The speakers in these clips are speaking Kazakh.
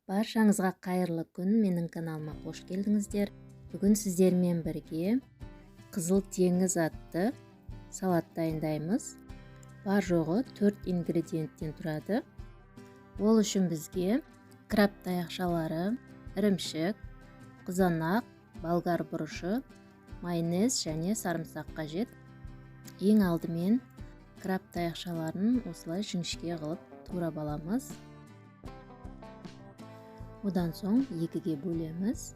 Баршаңызға қайырлы күн, менің каналыма қош келдіңіздер. Бүгін сіздермен бірге Қызыл теңіз атты салат дайындаймыз. Бар жоғы 4 ингредиенттен тұрады. Ол үшін бізге краб таяқшалары, ірімшік, қызанақ, болгар бұрышы, майонез және сарымсақ қажет. Ең алдымен краб таяқшаларын осылай жіңішке қылып турап аламыз. Одан соң екіге бөлеміз.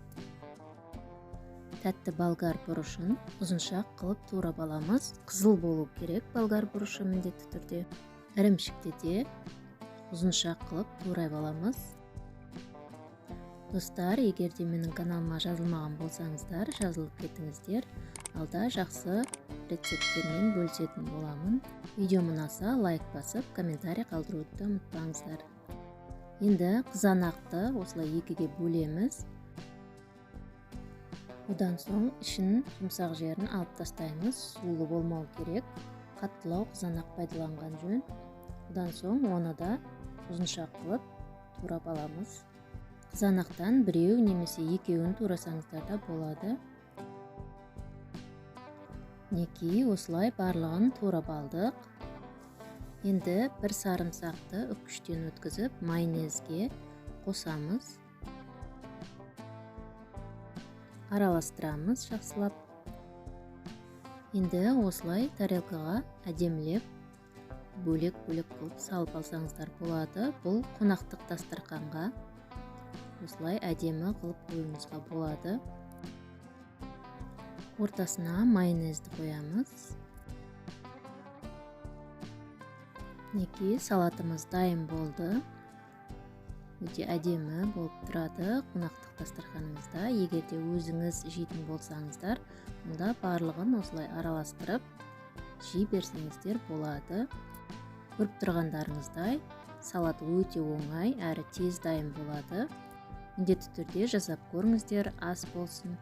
Тәтті болгар бұрышын ұзыншақ қылып турап аламыз. Қызыл болу керек болгар бұрышы міндетті түрде. Ірімшікті де ұзыншақ қылып турап аламыз. Достар, егер де менің каналыма жазылмаған болсаңыздар, жазылып кетіңіздер. Алда жақсы рецепттермен бөлісетін боламын. Видеом ұнаса лайк басып, комментарий қалдыруды ұмытпаңыздар. Енді қызанақты осылай екіге бөлеміз. Одан соң ішін жұмсақ жерін алып тастаймыз. Сулы болмау керек. Қаттылау қызанақ пайдаланған жөн. Одан соң оны да ұзыншақ қылып турап аламыз. Қызанақтан біреу немесе екеуін турасаңыздар да болады. Мінекей, осылай барлығын турап алдық. Енді бір сарымсақты үккіштен өткізіп, майонезге қосамыз. Араластырамыз жақсылап. Енді осылай тарелкаға әдемілеп бөлек-бөлек қылып салып алсаңыздар болады. Бұл қонақтық дастарханға осылай әдемі қылып қоюыңызға болады. Ортасына майонезді қоямыз. Мінекей, салатымыз дайын болды. Өте әдемі болып тұрады қонақтық дастарханымызда. Егер де өзіңіз жейтін болсаңыздар, онда барлығын осылай араластырып жей берсеңіздер болады. Көріп тұрғандарыңыздай, салат өте оңай әрі тез дайын болады. Міндетті түрде жасап көріңіздер, ас болсын.